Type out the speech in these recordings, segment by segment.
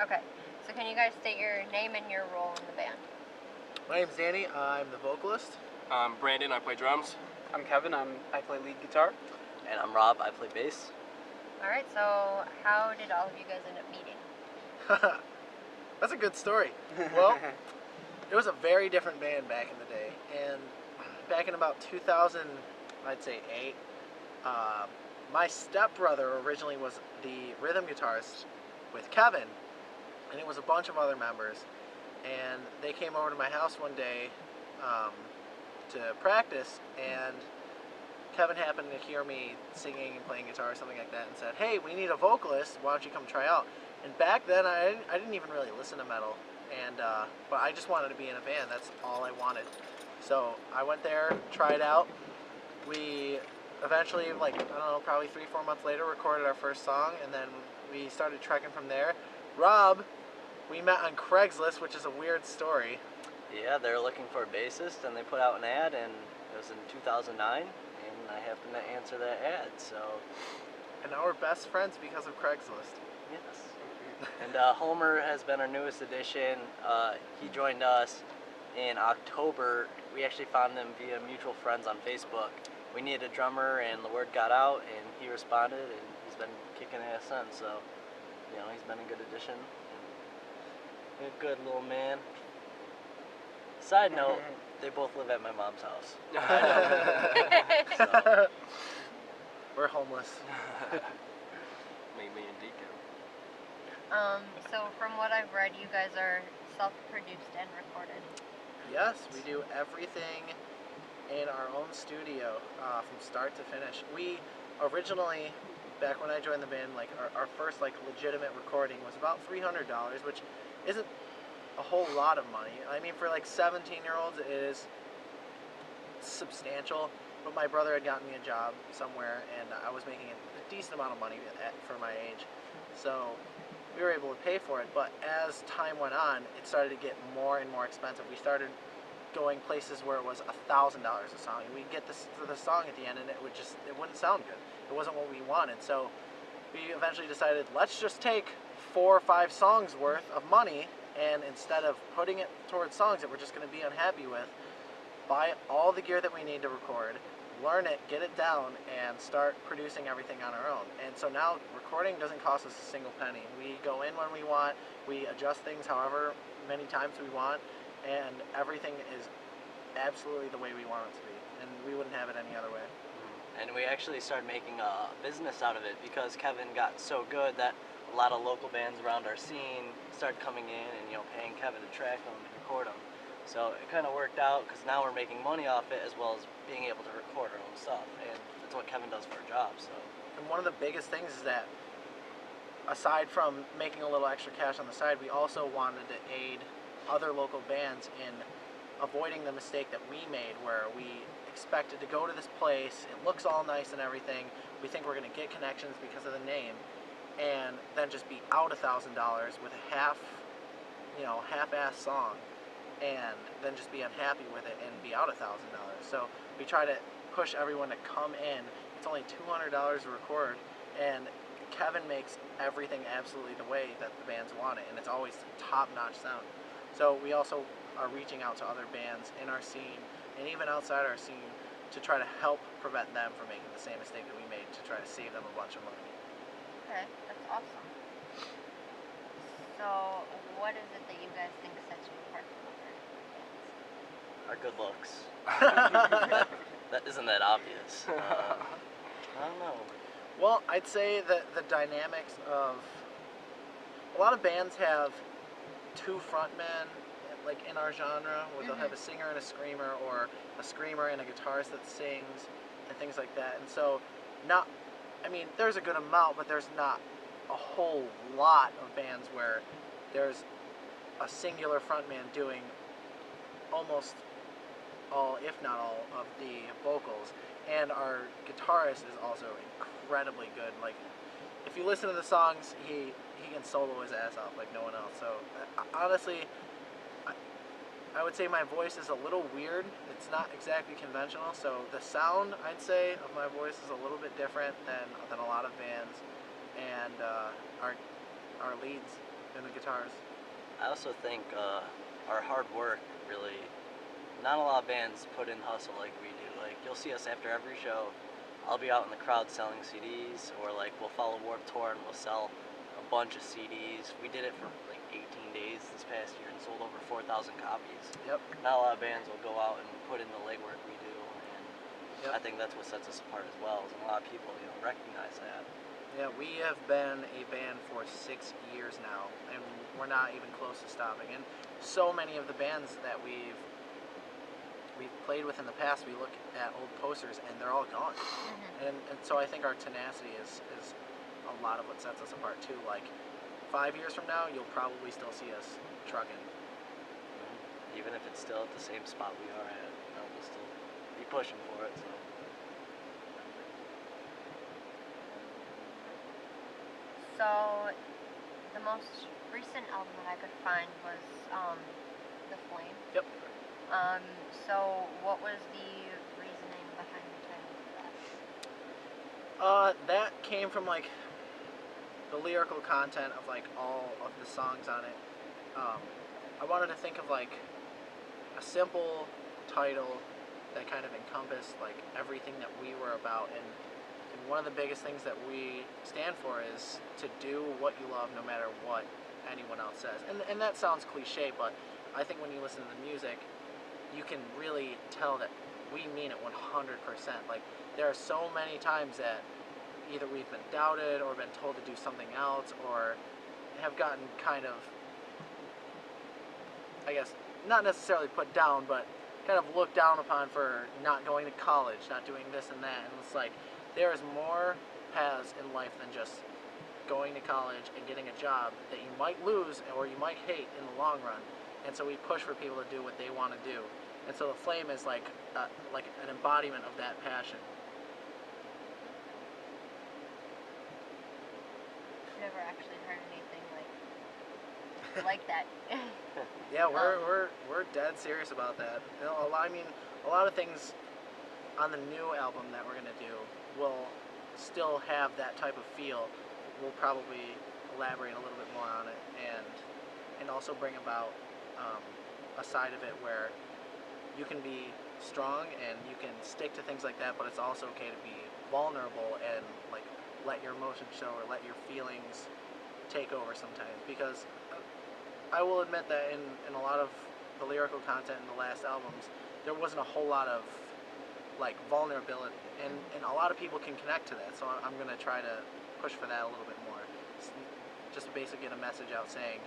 Okay. So can you guys state your name and your role in the band? My name's Danny. I'm the vocalist. I'm Brandon. I play drums. I'm Kevin. I play lead guitar. And I'm Rob. I play bass. All right. So how did all of you guys end up meeting? That's a good story. Well, it was a very different band back in the day, and back in about 2000, I'd say 8, my stepbrother originally was the rhythm guitarist with Kevin, and it was a bunch of other members, and they came over to my house one day to practice, and Kevin happened to hear me singing and playing guitar or something like that and said, "Hey, we need a vocalist, why don't you come try out?" And back then I didn't even really listen to metal, and but I just wanted to be in a band. That's all I wanted. So I went there, tried out. We eventually, like, I don't know, probably 3-4 months later, recorded our first song, and then we started trekking from there. Rob, we met on Craigslist, which is a weird story. Yeah, they're looking for a bassist, and they put out an ad, and it was in 2009, and I happened to answer that ad, so... And now we're best friends because of Craigslist. Yes. And Homer has been our newest addition. He joined us in October. We actually found him via mutual friends on Facebook. We needed a drummer, and the word got out, and he responded, and he's been kicking ass since. So, you know, he's been a good addition. A good little man. Side note, they both live at my mom's house. So. We're homeless. Mainly in Deacon. So from what I've read, you guys are self-produced and recorded. Yes, we do everything in our own studio from start to finish. We originally, back when I joined the band, like our first like legitimate recording was about $300, which isn't a whole lot of money. I mean, for like 17-year-olds, it is substantial. But my brother had gotten me a job somewhere, and I was making a decent amount of money for my age, so we were able to pay for it. But as time went on, it started to get more and more expensive. We started going places where it was $1,000 a song, and we'd get to the song at the end, and it wouldn't sound good. It wasn't what we wanted. So we eventually decided, let's just take 4 or 5 songs worth of money, and instead of putting it towards songs that we're just going to be unhappy with, buy all the gear that we need to record, learn it, get it down, and start producing everything on our own. And so now recording doesn't cost us a single penny. We go in when we want, we adjust things however many times we want, and everything is absolutely the way we want it to be. And we wouldn't have it any other way. And we actually started making a business out of it because Kevin got so good that a lot of local bands around our scene started coming in and, you know, paying Kevin to track them and record them. So it kind of worked out because now we're making money off it as well as being able to record our own stuff, and that's what Kevin does for a job. So. And one of the biggest things is that aside from making a little extra cash on the side, we also wanted to aid other local bands in avoiding the mistake that we made where we expected to go to this place, it looks all nice and everything, we think we're going to get connections because of the name, and then just be out $1,000 with a half-ass song, and then just be unhappy with it and be out $1,000. So we try to push everyone to come in. It's only $200 to record, and Kevin makes everything absolutely the way that the bands want it, and it's always top-notch sound. So we also are reaching out to other bands in our scene and even outside our scene to try to help prevent them from making the same mistake that we made, to try to save them a bunch of money. Okay, that's awesome. So what is it that you guys think sets you apart from other bands? Our good looks. That isn't that obvious. I don't know. Well, I'd say that the dynamics of a lot of bands have 2 frontmen, like in our genre, where they'll have a singer and a screamer, or a screamer and a guitarist that sings, and things like that. And so, there's a good amount, but there's not a whole lot of bands where there's a singular frontman doing almost all, if not all, of the vocals. And our guitarist is also incredibly good. Like, if you listen to the songs, he can solo his ass off like no one else. So honestly, I would say my voice is a little weird. It's not exactly conventional. So the sound, I'd say, of my voice is a little bit different than a lot of bands. And our leads and the guitars. I also think our hard work really, not a lot of bands put in hustle like we do. Like, you'll see us after every show. I'll be out in the crowd selling CDs, or like we'll follow Warped Tour and we'll sell a bunch of CDs. We did it for like 18 days this past year and sold over 4,000 copies. Yep. Not a lot of bands will go out and put in the legwork we do, and Yep. I think that's what sets us apart as well. Is a lot of people, recognize that. Yeah, we have been a band for 6 years now, and we're not even close to stopping. And so many of the bands that we've played with in the past, we look at old posters and they're all gone. And so I think our tenacity is a lot of what sets us apart too. Like 5 years from now, you'll probably still see us trucking. Even if it's still at the same spot we are at, we'll still be pushing for it. So, the most recent album that I could find was The Flame. Yep. So what was the reasoning behind the title of that? That came from like the lyrical content of like all of the songs on it. I wanted to think of like a simple title that kind of encompassed like everything that we were about, and one of the biggest things that we stand for is to do what you love no matter what anyone else says. And that sounds cliche, but I think when you listen to the music, you can really tell that we mean it 100%. Like, there are so many times that either we've been doubted or been told to do something else, or have gotten kind of, I guess, not necessarily put down, but kind of looked down upon for not going to college, not doing this and that. And it's like, there is more paths in life than just going to college and getting a job that you might lose or you might hate in the long run. And so we push for people to do what they want to do. And so The Flame is like an embodiment of that passion. I've never actually heard anything like that. Yeah, we're dead serious about that. You know, a lot of things on the new album that we're gonna do will still have that type of feel. We'll probably elaborate a little bit more on it, and also bring about a side of it where you can be strong and you can stick to things like that, but it's also okay to be vulnerable and like let your emotions show or let your feelings take over sometimes. Because I will admit that in a lot of the lyrical content in the last albums, there wasn't a whole lot of like vulnerability, and a lot of people can connect to that. So I'm gonna try to push for that a little bit more. Just basically get a message out saying,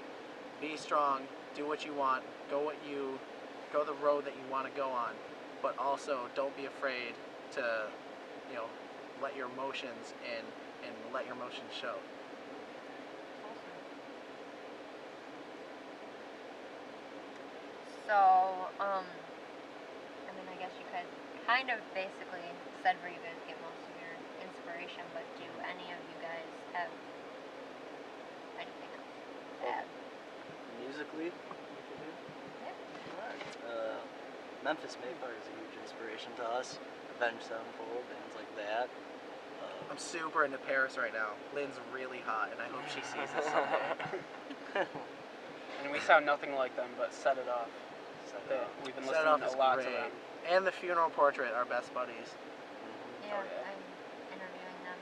be strong, do what you want, go the road that you want to go on, but also don't be afraid to, let your emotions and let your emotions show. So, I guess you guys kind of basically said where you guys get most of your inspiration, but do any of you guys have anything else to add? Musically, Yeah. alright. Memphis Mayflower is a huge inspiration to us. Avenged Sevenfold, bands like that. I'm super into Paris right now. Lynn's really hot, and I hope she sees this someday. And we sound nothing like them, but Set It Off. We've been Set It Off listening is a lot great. to them. And The Funeral Portrait are best buddies. Yeah, Oh, yeah. I'm interviewing them.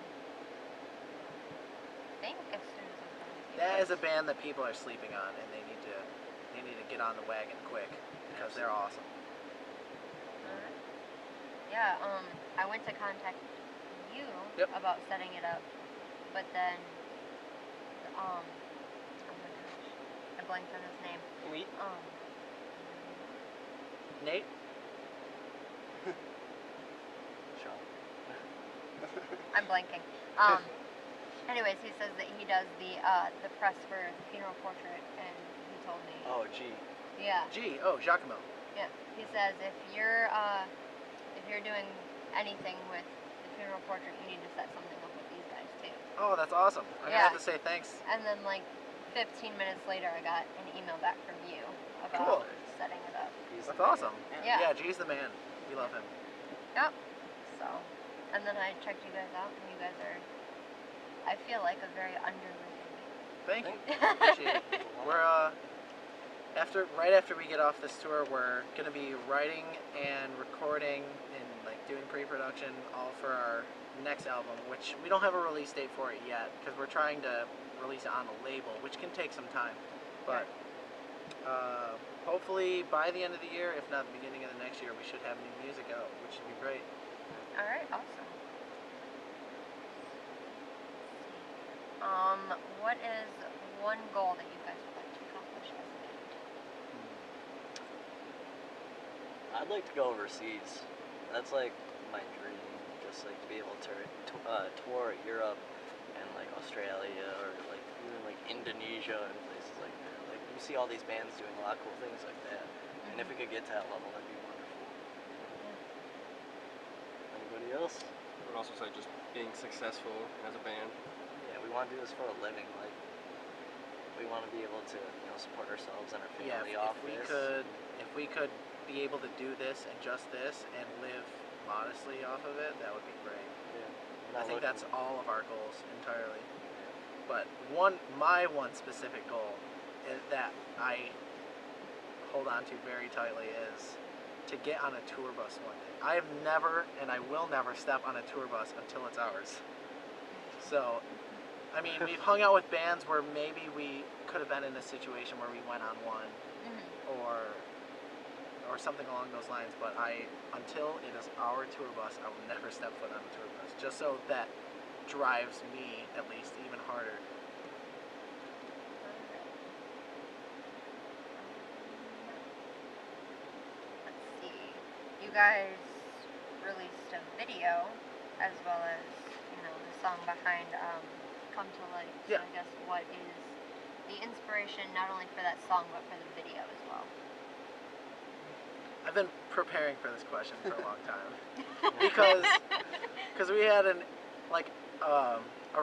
I think as soon as I'm done with you That guys. is a band that people are sleeping on, and they need to get on the wagon quick because they're awesome. Alright. Yeah, I went to contact you Yep. about setting it up, but then, oh my gosh, I blanked on his name. Elite? Nate? Sean. I'm blanking. Anyways, he says that he does the press for the Funeral Portrait, and he told me. Oh, gee. Yeah. Giacomo. Yeah. He says if you're doing anything with the Funeral Portrait, you need to set something up with these guys too. Oh, that's awesome. I'm Yeah. gonna have to say thanks. And then 15 minutes later, I got an email back from you about Cool. setting it up. That's awesome. Yeah. Yeah, G's the man. We love him. Yep. So, and then I checked you guys out, and you guys are, I feel like, a very underrated band. Thank you. Appreciate it. We're right after we get off this tour, we're gonna be writing and recording and like doing pre-production all for our next album, which we don't have a release date for it yet because we're trying to release it on a label, which can take some time. But hopefully by the end of the year, if not the beginning of the next year, we should have new music out, which would be great. All right, awesome. What is one goal that you guys would like to accomplish as a band? I'd like to go overseas. That's like my dream, just like to be able to tour Europe and like Australia or like even like Indonesia and places like that. Like you see all these bands doing a lot of cool things like that, and if we could get to that level, that'd be wonderful. Anybody else? I would also say just being successful as a band. Yeah, we want to do this for a living. Like we want to be able to, support ourselves and our family off this. If we could be able to do this and just this and live modestly off of it, that would be great. Yeah. I think that's all of our goals entirely. But my one specific goal that I hold on to very tightly is to get on a tour bus one day. I have never and I will never step on a tour bus until it's ours. So, I mean, we've hung out with bands where maybe we could have been in a situation where we went on one or something along those lines, but until it is our tour bus, I will never step foot on a tour bus, just so that drives me, at least, even harder. Let's see. You guys released a video as well as, the song behind Come to Life. So Yeah. I guess what is the inspiration not only for that song but for the video as well? I've been preparing for this question for a long time because we had a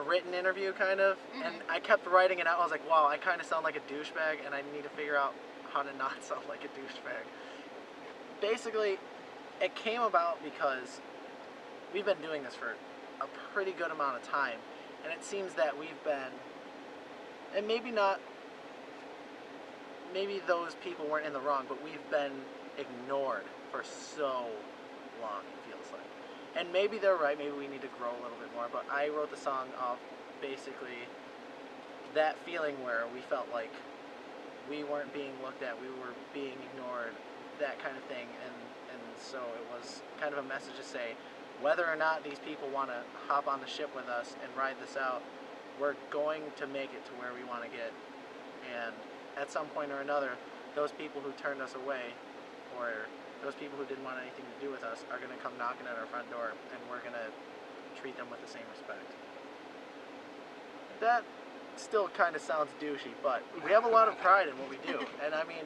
written interview kind of, and I kept writing it out. I was like, wow, I kind of sound like a douchebag, and I need to figure out how to not sound like a douchebag. Basically, it came about because we've been doing this for a pretty good amount of time, and it seems that we've been, and maybe those people weren't in the wrong, but we've been ignored for so long, it feels like. And maybe they're right, maybe we need to grow a little bit more, but I wrote the song off basically that feeling where we felt like we weren't being looked at, we were being ignored, that kind of thing, and so it was kind of a message to say, whether or not these people want to hop on the ship with us and ride this out, we're going to make it to where we want to get, and at some point or another, those people who turned us away, or those people who didn't want anything to do with us, are going to come knocking at our front door, and we're going to treat them with the same respect. That still kind of sounds douchey, but we have a lot of pride in what we do, and I mean,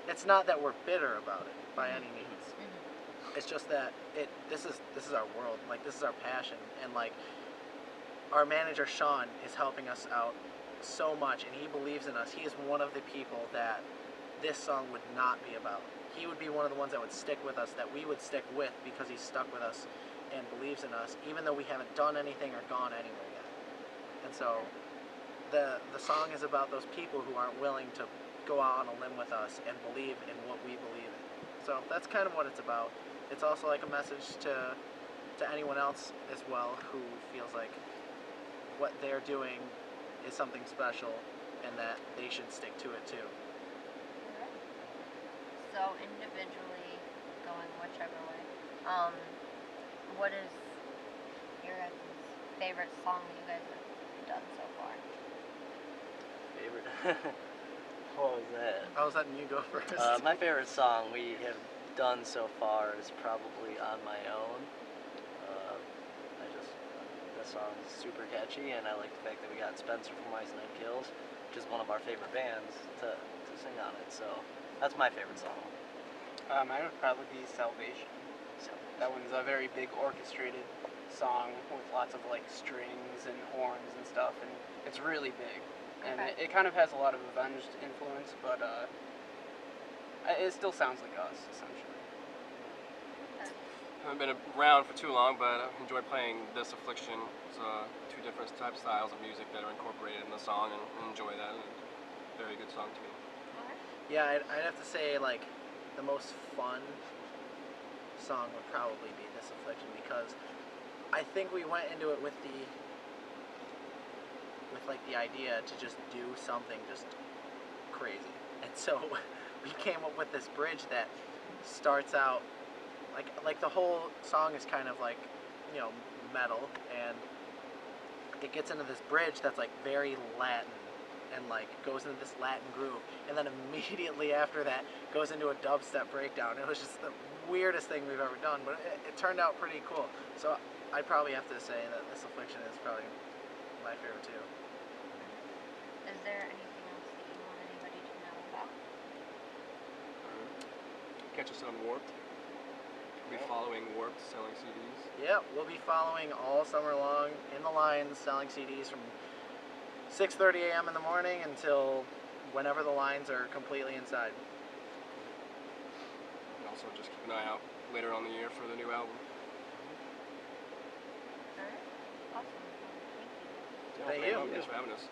it's not that we're bitter about it by any means. It's just that this is our world, like this is our passion, and like our manager Sean is helping us out so much, and he believes in us. He is one of the people that this song would not be about. He would be one of the ones that would stick with us, that we would stick with, because he's stuck with us and believes in us, even though we haven't done anything or gone anywhere yet. And so the song is about those people who aren't willing to go out on a limb with us and believe in what we believe in. So that's kind of what it's about. It's also like a message to anyone else as well who feels like what they're doing is something special and that they should stick to it too. So individually, going whichever way, what is your guys' favorite song that you guys have done so far? Favorite? What was that? I was letting you go first. My favorite song we have done so far is probably On My Own. That song is super catchy, and I like the fact that we got Spencer from Wise Night Kills, which is one of our favorite bands, to sing on it. So that's my favorite song. Mine would probably be Salvation. That one's a very big orchestrated song with lots of like strings and horns and stuff, and it's really big. And it kind of has a lot of Avenged influence, but it still sounds like us, essentially. I haven't been around for too long, but I enjoy playing This Affliction. It's a different type styles of music that are incorporated in the song, and enjoy that. And very good song to me. Okay. Yeah, I'd have to say like the most fun song would probably be This Affliction, because I think we went into it with like the idea to just do something just crazy, and so we came up with this bridge that starts out like the whole song is kind of like, you know, metal, and it gets into this bridge that's like very Latin, and like goes into this Latin groove, and then immediately after that goes into a dubstep breakdown. It was just the weirdest thing we've ever done, but it turned out pretty cool. So I'd probably have to say that This Affliction is probably my favorite too. Is there anything else that you want anybody to know about? Catch us on Warped. We'll be following Warped, selling CDs. Yeah, we'll be following all summer long in the lines, selling CDs from 6:30 a.m. in the morning until whenever the lines are completely inside. And also just keep an eye out later on the year for the new album. Alright. Awesome. Thank you. Thank you. Thanks for having us.